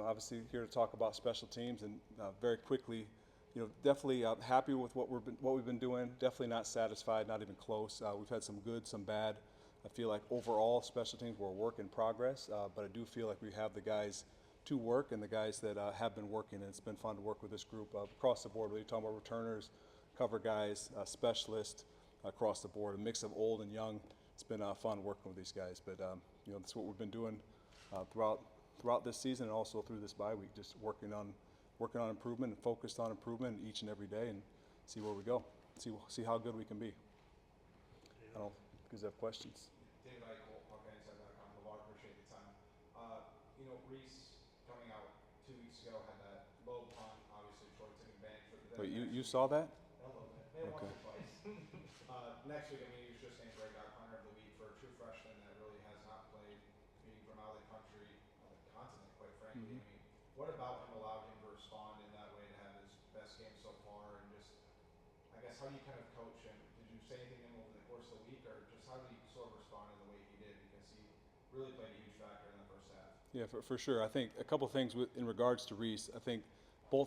Obviously here to talk about special teams and very quickly, definitely happy with what we've been doing. Definitely not satisfied, not even close. We've had some good, some bad. I feel like overall special teams were a work in progress, but I do feel like we have the guys to work and the guys that have been working, and it's been fun to work with this group across the board. Whether you're talking about returners, cover guys, specialists, across the board, a mix of old and young. It's been fun working with these guys, but that's what we've been doing throughout this season and also through this bye week, just working on improvement and focused on improvement each and every day, and see where we go, see how good we can be. I don't know if you guys have questions. David Eichel, Hawkeyes.com. LeVar, appreciate the time. Reese coming out 2 weeks ago had that low punt. Obviously, Troy took advantage of it. Wait, you saw that? A little bit. Maybe once or twice. Next week, he was just named breakout punter of the week for a true freshman that really has not played, being from out of the country, out of the continent, quite frankly. What about him allowed him to respond in that way to have his best game so far? And just, I guess, how do you kind of coach him? Did you say anything to him over the course of the week, or just how did he sort of respond in the way he did? Because he really played a huge factor in the first half. Yeah, for sure. I think a couple things in regards to Reese. I think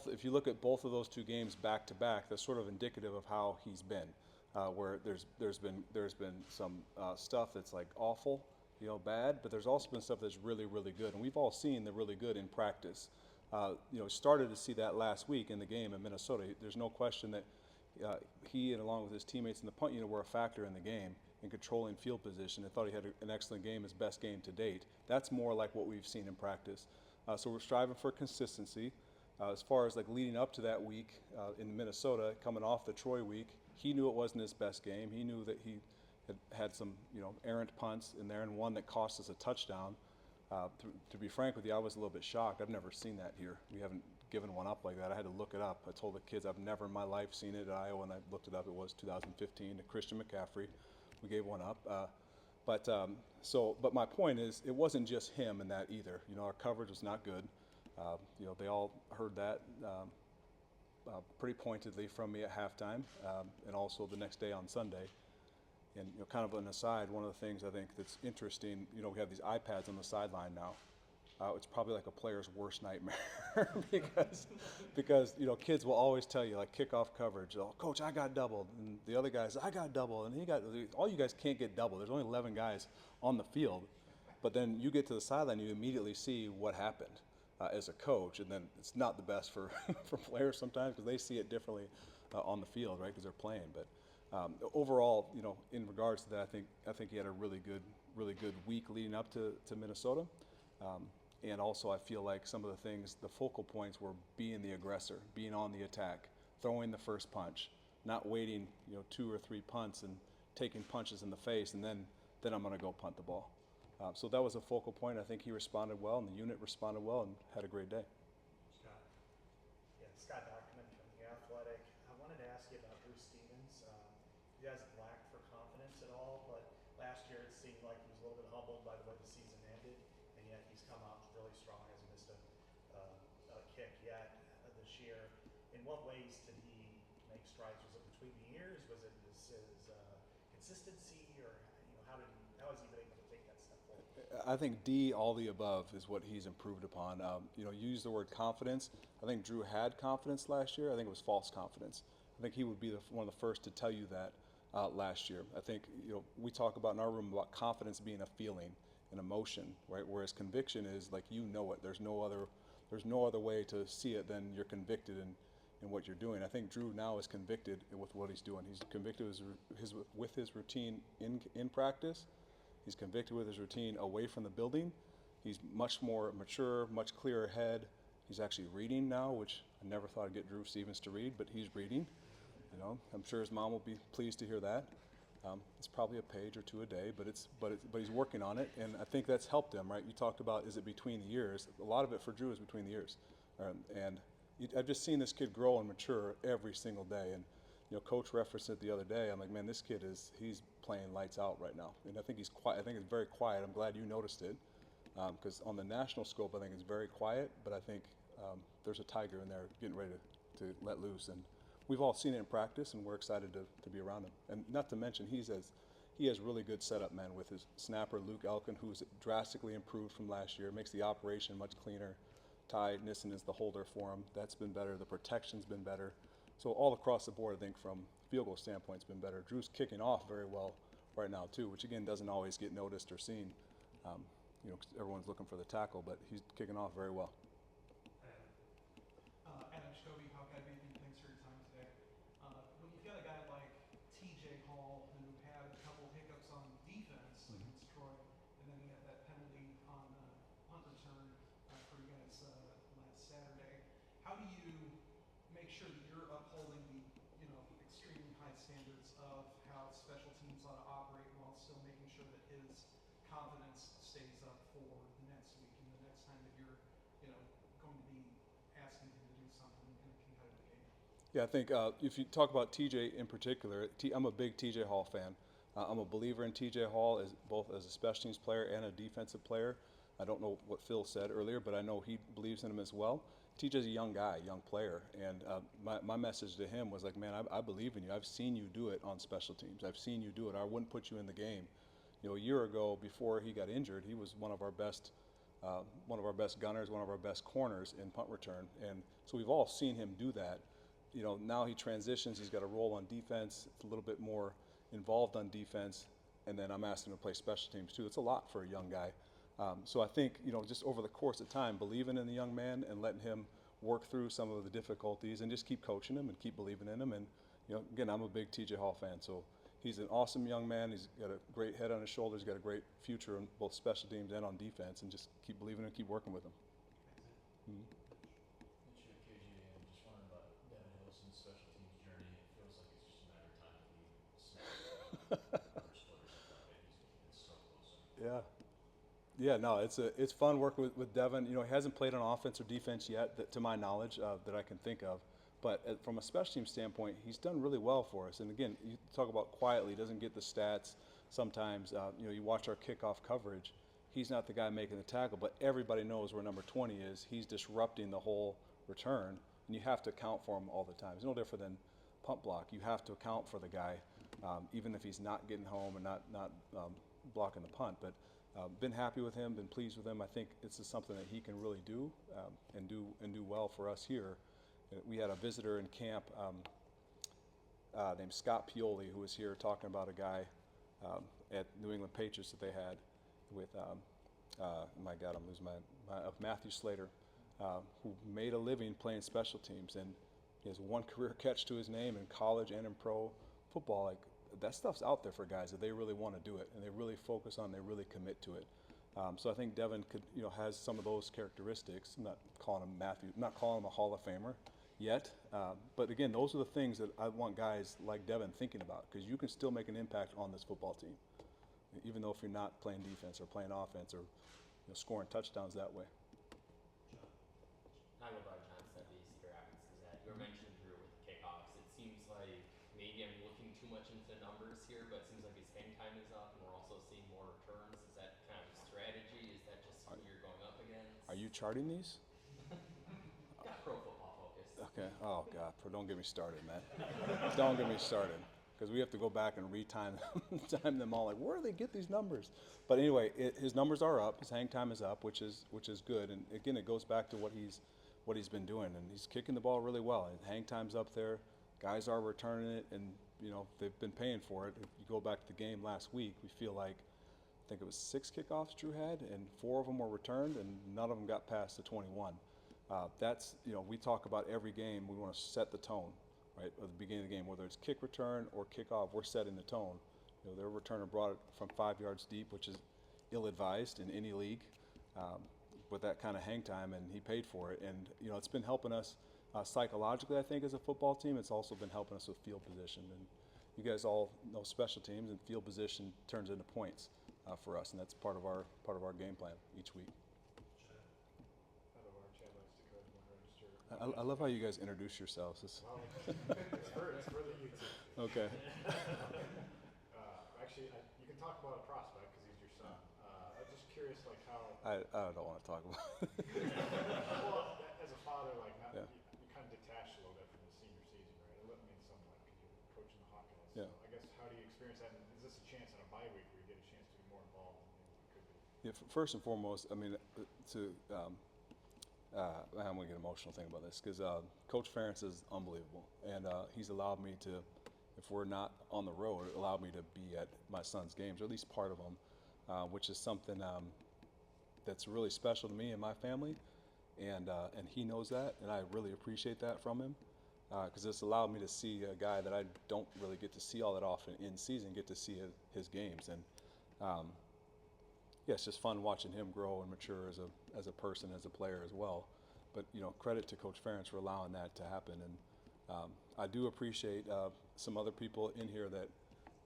if you look at both of those two games back to back, that's sort of indicative of how he's been. Where there's been some stuff that's like awful, bad, but there's also been stuff that's really, really good, and we've all seen the really good in practice. Started to see that last week in the game in Minnesota. There's no question that he and along with his teammates in the punt unit were a factor in the game in controlling field position. I thought he had an excellent game, his best game to date. That's more like what we've seen in practice. So we're striving for consistency. As far as like leading up to that week in Minnesota, coming off the Troy week, he knew it wasn't his best game. He knew that he had some errant punts in there and one that cost us a touchdown. To be frank with you, I was a little bit shocked. I've never seen that here. We haven't given one up like that. I had to look it up. I told the kids I've never in my life seen it at Iowa, and I looked it up. It was 2015 to Christian McCaffrey. We gave one up. But my point is, it wasn't just him in that either. Our coverage was not good. They all heard that pretty pointedly from me at halftime, and also the next day on Sunday. And kind of an aside, one of the things I think that's interesting, we have these iPads on the sideline now. It's probably like a player's worst nightmare because kids will always tell you, like, kickoff coverage, oh, coach, I got doubled, and the other guys, I got doubled, and all you guys can't get doubled. There's only 11 guys on the field, but then you get to the sideline, you immediately see what happened as a coach, and then it's not the best for for players sometimes because they see it differently on the field, right? Because they're playing, but. Overall, in regards to that, I think he had a really good week leading up to Minnesota, and also I feel like some of the things, the focal points were being the aggressor, being on the attack, throwing the first punch, not waiting 2 or 3 punts and taking punches in the face, and then I'm going to go punt the ball. So that was a focal point. I think he responded well, and the unit responded well, and had a great day. Scott. Yeah, Scott Document from The Athletic. I wanted to ask you about Bruce Stevens. He hasn't lacked for confidence at all, but last year it seemed like he was a little bit humbled by the way the season ended, and yet he's come out really strong, hasn't missed a kick yet this year. In what ways did he make strides? Was it between the years? Was it his consistency, or how has he been able to take that step forward? I think all the above is what he's improved upon. You use the word confidence. I think Drew had confidence last year. I think it was false confidence. I think he would be one of the first to tell you that. Last year, I think we talk about in our room about confidence being a feeling, an emotion, right? Whereas conviction is like it. There's no other way to see it than you're convicted in what you're doing. I think Drew now is convicted with what he's doing. He's convicted with his routine in practice. He's convicted with his routine away from the building. He's much more mature, much clearer head. He's actually reading now, which I never thought I'd get Drew Stevens to read, but he's reading. I'm sure his mom will be pleased to hear that. It's probably a page or two a day, but he's working on it, and I think that's helped him, right? You talked about, is it between the years? A lot of it for Drew is between the years, and I've just seen this kid grow and mature every single day. And Coach referenced it the other day. I'm like, man, this kid he's playing lights out right now, and I think he's quiet. I think it's very quiet. I'm glad you noticed it, because on the national scope, I think it's very quiet, but I think there's a tiger in there getting ready to let loose, and we've all seen it in practice, and we're excited to be around him. And not to mention, he has really good setup, man, with his snapper, Luke Elkin, who's drastically improved from last year, makes the operation much cleaner. Ty Nissen is the holder for him. That's been better. The protection's been better. So all across the board, I think from field goal standpoint, it's been better. Drew's kicking off very well right now too, which again doesn't always get noticed or seen. 'Cause everyone's looking for the tackle, but he's kicking off very well. Adam Scobie, Hawkeye Beacon, thanks for your time today. When you've got a guy like TJ Hall who had a couple hiccups on defense against Troy, and then he had that penalty on punt return for you guys last Saturday, how do you make sure that you're upholding the extremely high standards of how special teams ought to operate while still making sure that his confidence stays up for the next week and the next time that you're going to be asking him to do something in a competitive game? Yeah, I think if you talk about TJ in particular, I'm a big TJ Hall fan. I'm a believer in TJ Hall as both as a special teams player and a defensive player. I don't know what Phil said earlier, but I know he believes in him as well. TJ's a young guy, young player, and my message to him was like, man, I believe in you. I've seen you do it on special teams. I've seen you do it. I wouldn't put you in the game. A year ago, before he got injured, he was one of our best gunners, one of our best corners in punt return, and so we've all seen him do that. Now he transitions. He's got a role on defense. It's a little bit more involved on defense, and then I'm asking him to play special teams too. It's a lot for a young guy. So I think, just over the course of time, believing in the young man and letting him work through some of the difficulties and just keep coaching him and keep believing in him. And, again, I'm a big TJ Hall fan. So he's an awesome young man. He's got a great head on his shoulders. He's got a great future in both special teams and on defense. And just keep believing and keep working with him. Mm-hmm. Mitch, KJ, and just wondering about Devin Hilson's special teams journey. It feels like it's just a matter of time that he snaps first players like that. He's so close. Yeah. Yeah, no, it's fun working with Devin. He hasn't played on offense or defense yet, to my knowledge, that I can think of. But from a special team standpoint, he's done really well for us. And again, you talk about quietly, doesn't get the stats sometimes. You watch our kickoff coverage. He's not the guy making the tackle, but everybody knows where number 20 is. He's disrupting the whole return, and you have to account for him all the time. It's no different than punt block. You have to account for the guy, even if he's not getting home and not blocking the punt. But been happy with him, been pleased with him. I think this is something that he can really do and do well for us here. We had a visitor in camp named Scott Pioli who was here talking about a guy at New England Patriots that they had with my God, I'm losing of Matthew Slater, who made a living playing special teams, and he has one career catch to his name in college and in pro football. Like, that stuff's out there for guys that they really want to do it and they really focus on, they really commit to it. So I think Devin has some of those characteristics. I'm not calling him a Hall of Famer yet, but again, those are the things that I want guys like Devin thinking about, because you can still make an impact on this football team, even though if you're not playing defense or playing offense or scoring touchdowns that way. Hi, LeVar Johnson, the Cedar Rapids Gazette. You were mentioning Drew with the kickoffs. It seems like maybe I'm looking too much into numbers here, but it seems like his hang time is up, and we're also seeing more returns. Is that kind of a strategy? Is that just who you're going up against? Are you charting these? Got Pro Football Focus. Okay. Oh God, don't get me started, man. Don't get me started, because we have to go back and time them all. Like, where do they get these numbers? But anyway, his numbers are up. His hang time is up, which is good. And again, it goes back to what he's been doing, and he's kicking the ball really well. And hang time's up there. Guys are returning it, and they've been paying for it. If you go back to the game last week, we feel like I think it was 6 kickoffs Drew had, and 4 of them were returned, and none of them got past the 21. That's we talk about every game. We want to set the tone, right, at the beginning of the game, whether it's kick return or kickoff. We're setting the tone. Their returner brought it from 5 yards deep, which is ill-advised in any league, with that kind of hang time, and he paid for it. And it's been helping us psychologically, I think, as a football team. It's also been helping us with field position. And you guys all know special teams, and field position turns into points for us, and that's part of our game plan each week. I love how you guys introduce yourselves. It's for the YouTube. Okay. Actually, you can talk about a prospect because he's your son. I'm just curious, like how. I don't want to talk about it. Well, as a father, like Yeah. you kind of detached a little bit from the senior season, right? I mean, somewhat because you're coaching the Hawkeyes. Yeah. So I guess how do you experience that? And is this a chance on a bye week where you get a chance to be more involved than maybe you could be? Yeah, first and foremost, I mean, to I'm going to get emotional thinking about this because Coach Ferentz is unbelievable. And he's allowed me to, if we're not on the road, allowed me to be at my son's games, or at least part of them, which is something that's really special to me and my family. And he knows that, and I really appreciate that from him because it's allowed me to see a guy that I don't really get to see all that often in season, get to see his games. And yeah, it's just fun watching him grow and mature as a person, as a player as well. But credit to Coach Ferentz for allowing that to happen. And I do appreciate some other people in here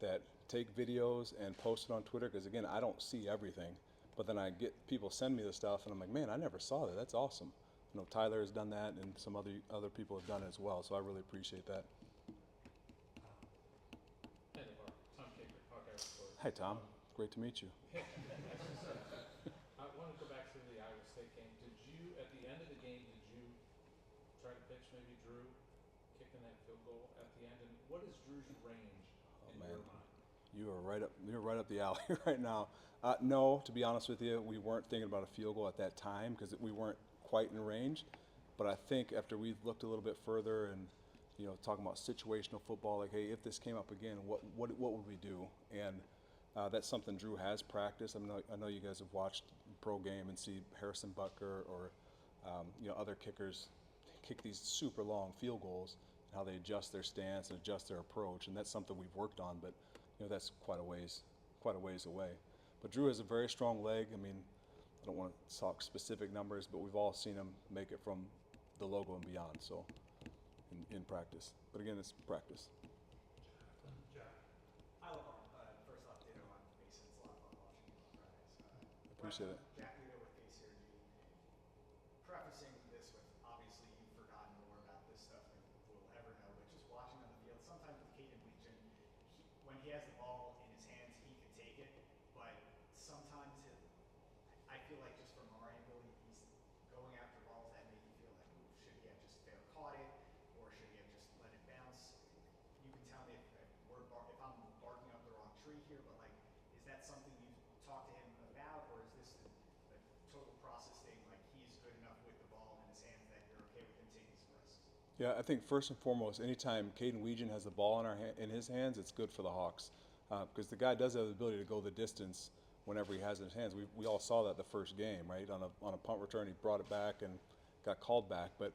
that take videos and post it on Twitter because again, I don't see everything. But then I get people send me the stuff, and I'm like, man, I never saw that. That's awesome. Tyler has done that, and some other people have done it as well. So I really appreciate that. Hey, LeVar. Tom Kicker, Hawkeye Report. Hi, Tom. Great to meet you. I want to go back to the Iowa State game. At the end of the game, did you try to pitch maybe Drew kicking that field goal at the end? And what is Drew's range in your mind? You're right up the alley right now. No, to be honest with you, we weren't thinking about a field goal at that time because we weren't quite in range. But I think after we've looked a little bit further and talking about situational football, like, hey, if this came up again, what would we do? And that's something Drew has practiced. I know you guys have watched pro game and see Harrison Butker or other kickers kick these super long field goals and how they adjust their stance and adjust their approach, and that's something we've worked on. But that's quite a ways away. But Drew has a very strong leg. I mean, I don't want to talk specific numbers, but we've all seen him make it from the logo and beyond. So in practice, but again, it's practice. Jack. Hi, LeVar. First off, ditto on Mason. It's a lot of fun watching you on Fridays. Appreciate it. Jack Leader with Face Here G. Prefacing this with, obviously, you've forgotten more about this stuff than we'll ever know, but just watching on the field, sometimes with Caden Legion, when he has the ball in his hands, he can take it, but sometimes I feel like just from our angle, he's going after balls that make you feel like, ooh, should he have just fair caught it, or should he have just let it bounce? You can tell me if I'm barking up the wrong tree here, but like, is that something you've talked to him about, or is this a total process thing, like he's good enough with the ball in his hands that you're okay with him taking some risks? Yeah, I think first and foremost, anytime Caden Weegan has the ball in his hands, it's good for the Hawks because the guy does have the ability to go the distance whenever he has it in his hands. We all saw that the first game, right? On a punt return, he brought it back and got called back. But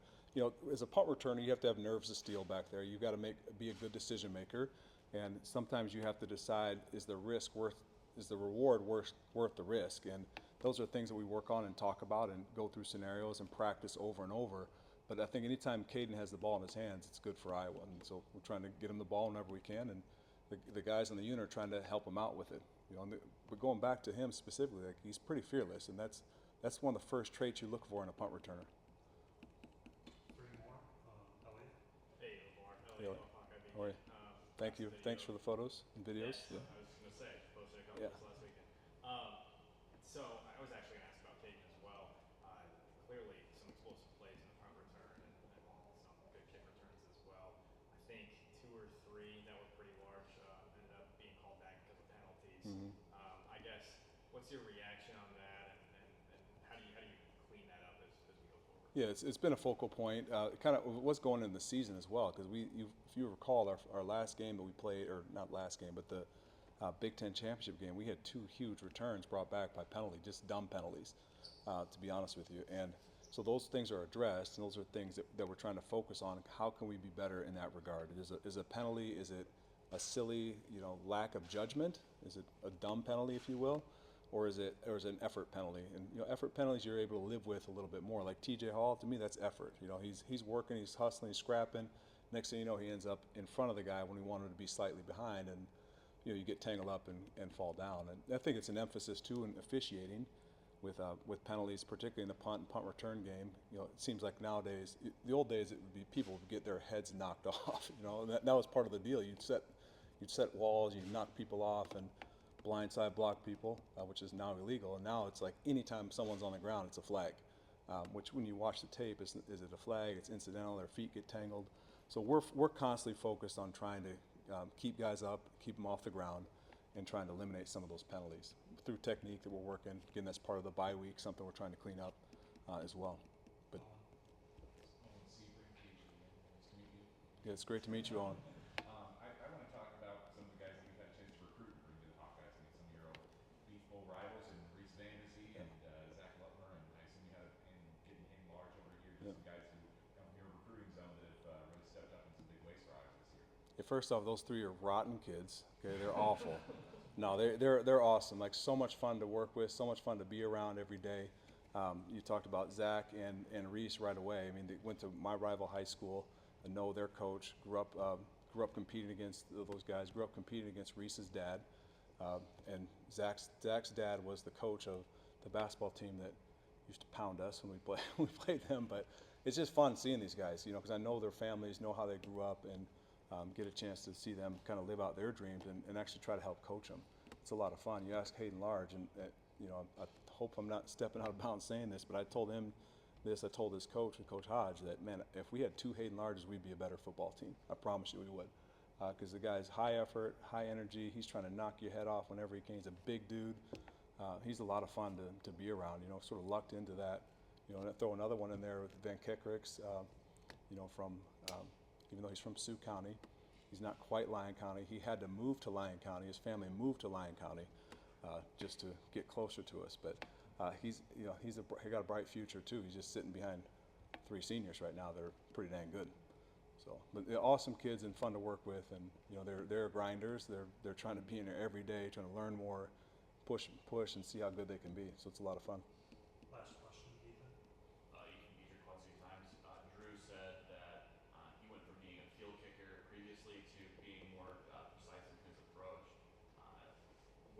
as a punt returner, you have to have nerves of steel back there. You've got to be a good decision maker, and sometimes you have to decide: is the reward worth the risk? And those are things that we work on and talk about and go through scenarios and practice over and over. But I think anytime Caden has the ball in his hands, it's good for Iowa. And so we're trying to get him the ball whenever we can, and the guys on the unit are trying to help him out with it. But going back to him specifically, like, he's pretty fearless, and that's one of the first traits you look for in a punt returner. Three more. Elliot. Hey, LeVar. Hey, Elliot, Hawkeye Beacon. How are you? Thank you. Thanks for the photos and videos. Yeah. Yeah. I was going to say, posted a couple Yeah. of this last weekend. So I was actually going to ask about Caden as well. Clearly, some explosive plays in the punt return and some good kick returns as well. I think 2 or 3 that were pretty large ended up being called back because of penalties. Mhm. I guess, what's your reaction on that, and how do you clean that up as we go forward? Yeah, it's been a focal point. Kind of what's going in the season as well, because if you recall, our last game that we played, or not last game, but the Big Ten championship game, we had 2 huge returns brought back by penalty, just dumb penalties, to be honest with you. And so those things are addressed, and those are things that we're trying to focus on. How can we be better in that regard? Is a penalty? Is it a silly, lack of judgment? Is it a dumb penalty, if you will? Or is it an effort penalty? And effort penalties you're able to live with a little bit more. Like TJ Hall, to me, that's effort. He's working, he's hustling, he's scrapping. Next thing you know, he ends up in front of the guy when he wanted to be slightly behind, and you get tangled up and fall down. And I think it's an emphasis too in officiating with penalties, particularly in the punt and punt return game. It seems like nowadays, the old days, it would be people would get their heads knocked off. And that was part of the deal. You'd set walls, you'd knock people off, and blindside block people, which is now illegal. And now it's like anytime someone's on the ground, it's a flag. Which when you watch the tape, is it a flag? It's incidental. Their feet get tangled. So we're constantly focused on trying to keep guys up, keep them off the ground, and trying to eliminate some of those penalties through technique that we're working. Again, that's part of the bye week, something we're trying to clean up as well. But Yeah, it's great to meet you, Owen. I want to talk about some of the guys that you've had a chance to recruit and bring to the Hawkeyes. I mean, some of your old Beef Bowl rivals and Reese Vandesy and Zach Lutmer, and I assume you had a hand in getting him large over here. Just some guys who come from your recruiting zone that have really stepped up in some big ways for Iowa this year. Yeah, first off, those three are rotten kids. Okay, they're awful. No, they're awesome. Like, so much fun to work with, so much fun to be around every day. You talked about Zach and Reese right away. I mean, they went to my rival high school. I know their coach. Grew up competing against those guys. Grew up competing against Reese's dad, and Zach's dad was the coach of the basketball team that used to pound us when we played them. But it's just fun seeing these guys, you know, because I know their families, know how they grew up, and get a chance to see them kind of live out their dreams and actually try to help coach them. It's a lot of fun. You ask Hayden Large, and you know, I hope I'm not stepping out of bounds saying this, but I told him this. I told his coach, Coach Hodge, that, man, if we had two Hayden Larges, we'd be a better football team. I promise you we would. Because the guy's high effort, high energy. He's trying to knock your head off whenever he can. He's a big dude. He's a lot of fun to be around. You know, sort of lucked into that. You know, and I throw another one in there with Van Kickricks. You know, from even though he's from Sioux County, he's not quite Lyon County. He had to move to Lyon County. His family moved to Lyon County just to get closer to us. But he got a bright future too. He's just sitting behind three seniors right now. They're pretty dang good. So, but they're awesome kids and fun to work with, and you know, they're grinders. They're trying to be in there every day, trying to learn more, push, and see how good they can be. So it's a lot of fun. Last question, Ethan. Ethan Dietrich, quite a few times. Drew said that he went from being a field kicker previously to being more precise in his approach.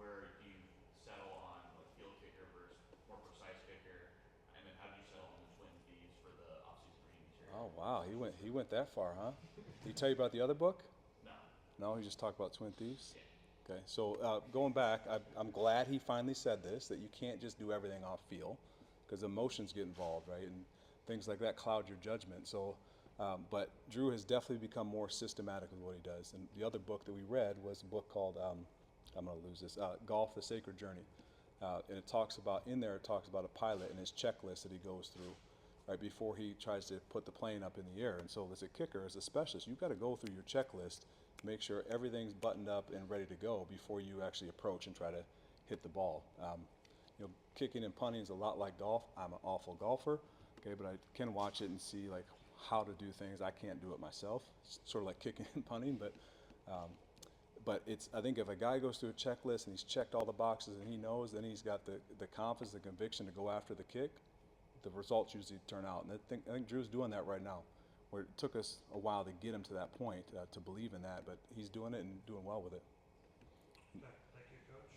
Where do you settle on like field kicker versus more precise kicker? And then how do you settle on the Twin Thieves for the offseason reading material? Oh wow, he went that far, huh? Did he tell you about the other book? No. No, he just talked about Twin Thieves. Yeah. Okay, so going back, I'm glad he finally said this, that you can't just do everything off feel, because emotions get involved, right? And things like that cloud your judgment. So, but Drew has definitely become more systematic with what he does. And the other book that we read was a book called, I'm going to lose this, Golf, the Sacred Journey. And it talks about a pilot and his checklist that he goes through right before he tries to put the plane up in the air. And so as a kicker, as a specialist, you've got to go through your checklist, make sure everything's buttoned up and ready to go before you actually approach and try to hit the ball. You know, kicking and punting is a lot like golf. I'm an awful golfer, okay, but I can watch it and see like how to do things. I can't do it myself. It's sort of like kicking and punting, but I think if a guy goes through a checklist and he's checked all the boxes and he knows, then he's got the confidence, the conviction to go after the kick, the results usually turn out. And I think Drew's doing that right now, where it took us a while to get him to that point, to believe in that, but he's doing it and doing well with it. Thank you, Coach.